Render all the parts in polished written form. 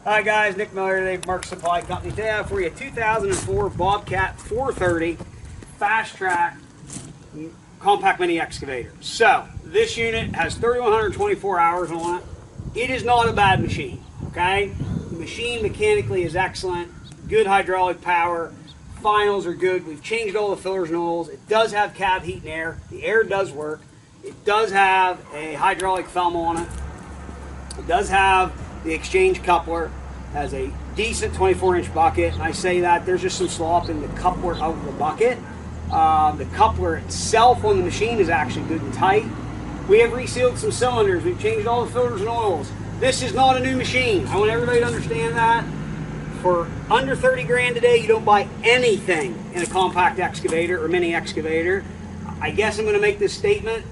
Hi guys, Nick Miller today from Mark Supply Company. Today I have for you a 2004 Bobcat 430 FASTTRACK compact mini excavator. So this unit has 3,124 hours on it. It is not a bad machine, okay? The machine mechanically is excellent, good hydraulic power, finals are good. We've changed all the fillers and oils. It does have cab heat and air. The air does work. It does have a hydraulic thumb on it. It does have the exchange coupler, has a decent 24-inch bucket, and I say that there's just some slop in the coupler of the bucket. The coupler itself on the machine is actually good and tight. We have resealed some cylinders. We've changed all the filters and oils. This is not a new machine. I want everybody to understand that. For under 30 grand today, you don't buy anything in a compact excavator or mini excavator. I guess I'm going to make this statement.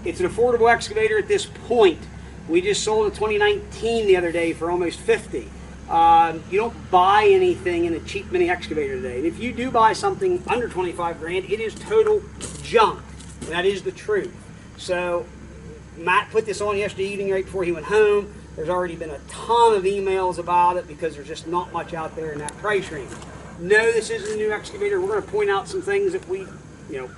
It's an affordable excavator at this point. We just sold a 2019 the other day for almost 50. You don't buy anything in a cheap mini excavator today. And if you do buy something under 25 grand, it is total junk. And that is the truth. So Matt put this on yesterday evening right before he went home. There's already been a ton of emails about it because there's just not much out there in that price range. No, this isn't a new excavator. We're going to point out some things that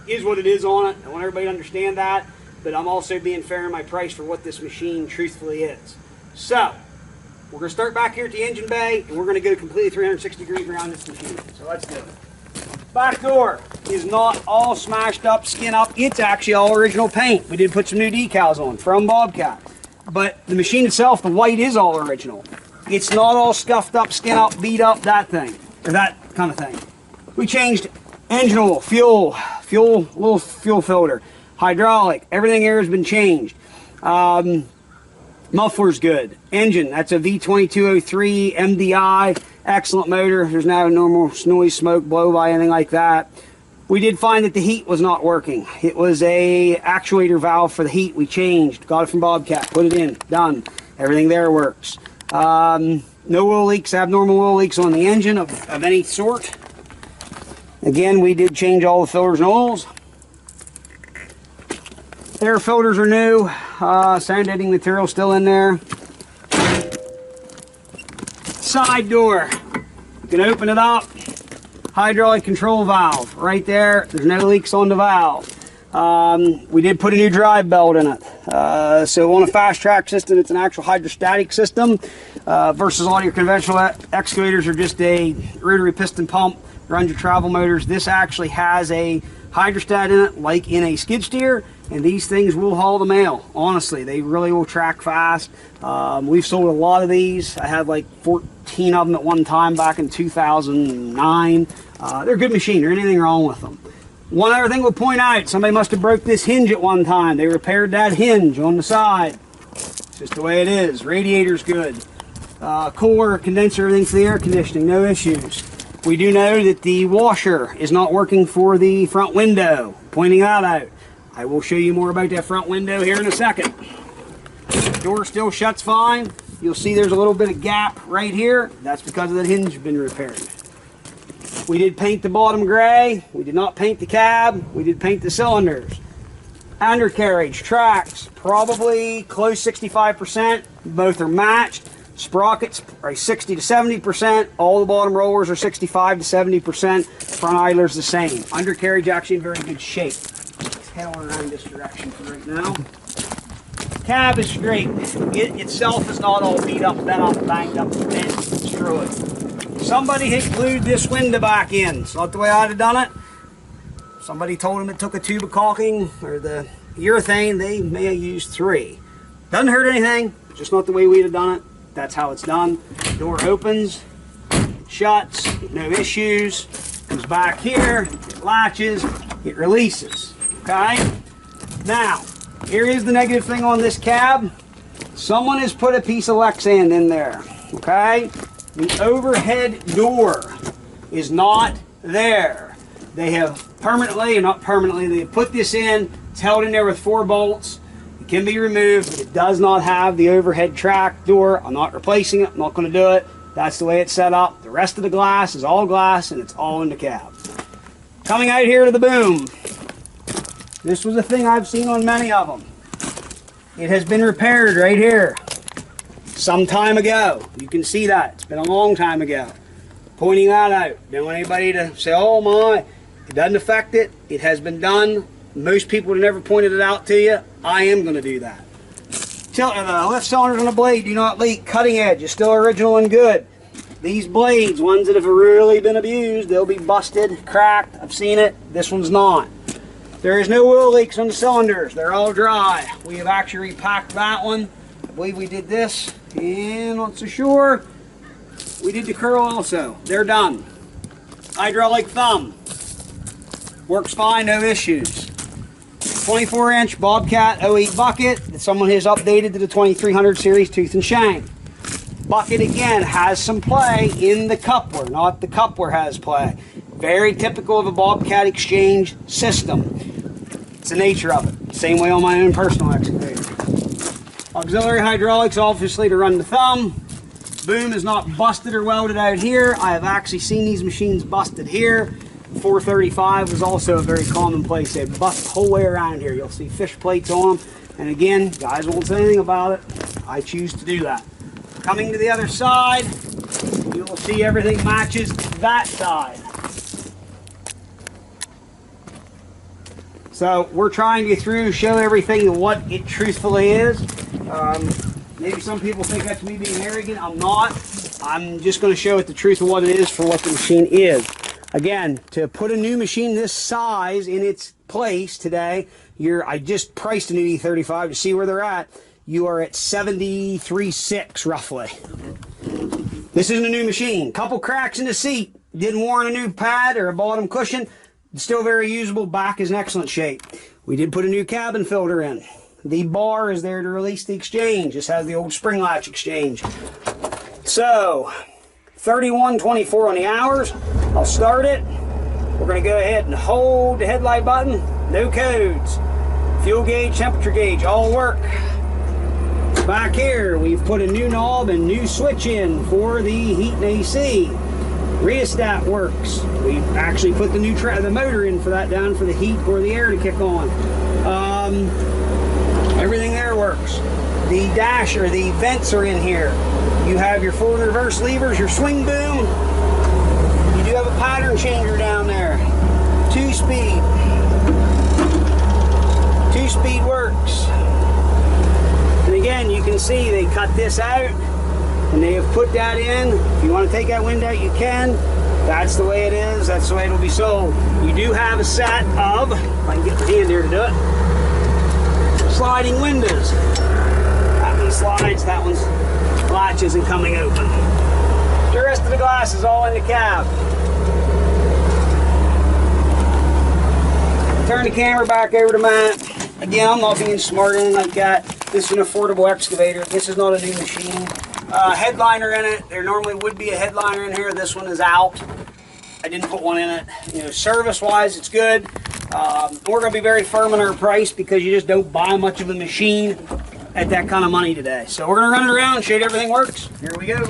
is what it is on it. I want everybody to understand that. But I'm also being fair in my price for what this machine truthfully is. So, we're going to start back here at the engine bay, and we're going to go completely 360 degrees around this machine. So let's do it. Back door is not all smashed up, skin up. It's actually all original paint. We did put some new decals on from Bobcat. But the machine itself, the white is all original. It's not all scuffed up, skin up, beat up, that thing, or that kind of thing. We changed engine oil, little fuel filter, hydraulic, everything here has been changed. Muffler's good. Engine, that's a V2203 MDI, excellent motor. There's no normal noise, smoke, blow by, anything like that. We did find that the heat was not working. It was a actuator valve for the heat. We changed, got it from Bobcat, put it in, done. Everything there works. No oil leaks, abnormal oil leaks on the engine of any sort. Again, we did change all the filters and oils. Air filters are new, sound deadening material still in there. Side door, you can open it up. Hydraulic control valve right there. There's no leaks on the valve. We did put a new drive belt in it. So on a FASTTRACK system, it's an actual hydrostatic system versus all your conventional excavators are just a rotary piston pump, runs your travel motors. This actually has a hydrostat in it, like in a skid steer, and these things will haul the mail. Honestly, they really will track fast. We've sold a lot of these. I had like 14 of them at one time back in 2009. They're a good machine. There ain't anything wrong with them. One other thing we'll point out, somebody must have broke this hinge at one time. They repaired that hinge on the side. It's just the way it is. Radiator's good. Cooler, condenser, everything for the air conditioning, no issues. We do know that the washer is not working for the front window, pointing that out. I will show you more about that front window here in a second. Door still shuts fine. You'll see there's a little bit of gap right here. That's because of that hinge been repaired. We did paint the bottom gray. We did not paint the cab. We did paint the cylinders. Undercarriage, tracks, probably close 65%. Both are matched. Sprockets are 60 to 70%. All the bottom rollers are 65 to 70%. Front idler's the same. Undercarriage actually in very good shape. Let's head on around this direction for right now. Cab is straight. It itself is not all beat up, bent up, banged up, bent, destroyed. Somebody had glued this window back in. It's not the way I'd have done it. Somebody told them it took a tube of caulking or the urethane. They may have used 3. Doesn't hurt anything, just not the way we'd have done it. That's how it's done. Door opens, shuts, no issues. Comes back here, it latches, it releases. Okay? Now, here is the negative thing on this cab. Someone has put a piece of Lexan in there. Okay? The overhead door is not there. They have permanently, or not permanently, they have put this in. It's held in there with 4 bolts. Can be removed, but it does not have the overhead track door. I'm not replacing it. I'm not going to do it. That's the way it's set up. The rest of the glass is all glass, and it's all in the cab. Coming out here to the boom. This was a thing I've seen on many of them. It has been repaired right here. some time ago. You can see that. It's been a long time ago. Pointing that out. Don't want anybody to say, oh my, it doesn't affect it. It has been done. Most people have never pointed it out to you. I am going to do that. The lift cylinders on the blade do not leak. Cutting edge is still original and good. These blades, ones that have really been abused, they'll be busted, cracked. I've seen it. This one's not. There is no oil leaks on the cylinders. They're all dry. We have actually repacked that one. I believe we did this, and not so sure. We did the curl also. They're done. Hydraulic thumb. Works fine, no issues. 24-inch Bobcat 08 bucket that someone has updated to the 2300 series tooth and shank. Bucket again has some play in the coupler, not the coupler has play. Very typical of a Bobcat exchange system. It's the nature of it. Same way on my own personal excavator. Auxiliary hydraulics, obviously, to run the thumb. Boom is not busted or welded out here. I have actually seen these machines busted here. 435 was also a very common place. They bust the whole way around here. You'll see fish plates on them. And again, guys won't say anything about it. I choose to do that. Coming to the other side, you will see everything matches that side. So we're trying to get through, show everything what it truthfully is. Maybe some people think that's me being arrogant. I'm not. I'm just going to show it the truth of what it is for what the machine is. Again, to put a new machine this size in its place today, I just priced a new E35 to see where they're at. You are at $73,600 roughly. This isn't a new machine. Couple cracks in the seat. Didn't warrant a new pad or a bottom cushion. It's still very usable. Back is in excellent shape. We did put a new cabin filter in. The bar is there to release the exchange. This has the old spring latch exchange. So, 31:24 on the hours. I'll start it. We're going to go ahead and hold the headlight button. No codes. Fuel gauge, temperature gauge, all work. Back here, we've put a new knob and new switch in for the heat and AC. Rheostat works. We actually put the new the motor in for that down for the heat or the air to kick on. Everything there works. The dash or the vents are in here. You have your forward and reverse levers, your swing boom. You do have a pattern changer down there. 2-speed. 2-speed works. And again, you can see they cut this out and they have put that in. If you want to take that window out, you can. That's the way it is. That's the way it'll be sold. You do have a set of, if I can get my hand here to do it, sliding windows. That one slides, that one's latch isn't coming open. The rest of the glass is all in the cab. Turn the camera back over to Matt. Again, I'm not being smart or anything like that. This is an affordable excavator. This is not a new machine. Headliner in it. There normally would be a headliner in here. This one is out. I didn't put one in it. You know, service-wise, it's good. We're going to be very firm on our price because you just don't buy much of a machine at that kind of money today. So we're going to run it around and show you everything works. Here we go.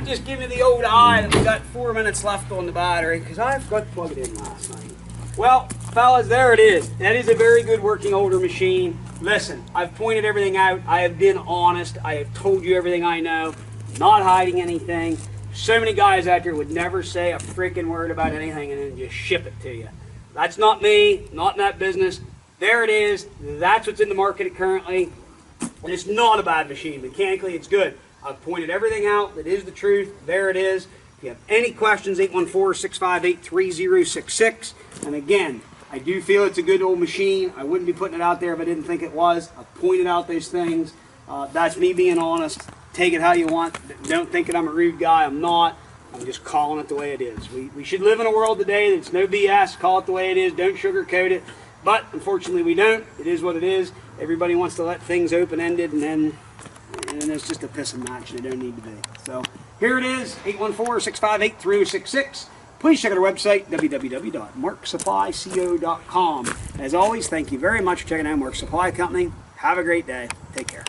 That just give me the old eye that we got 4 minutes left on the battery because I forgot to plug it in last night. Well, fellas, there it is. That is a very good working older machine. Listen, I've pointed everything out. I have been honest. I have told you everything I know. Not hiding anything. So many guys out there would never say a freaking word about anything and then just ship it to you. That's not me, not in that business. There it is. That's what's in the market currently. And it's not a bad machine. Mechanically, it's good. I've pointed everything out. That is the truth. There it is. If you have any questions, 814-658-3066. And again, I do feel it's a good old machine. I wouldn't be putting it out there if I didn't think it was. I've pointed out those things. That's me being honest. Take it how you want. Don't think that I'm a rude guy. I'm not. I'm just calling it the way it is. We should live in a world today that's no BS. Call it the way it is. Don't sugarcoat it. But unfortunately we don't. It is what it is. Everybody wants to let things open-ended and it's just a pissing match. They don't need to be. So here it is, 814-658-3066. Please check out our website, www.marksupplyco.com. As always, thank you very much for checking out Mark Supply Company. Have a great day. Take care.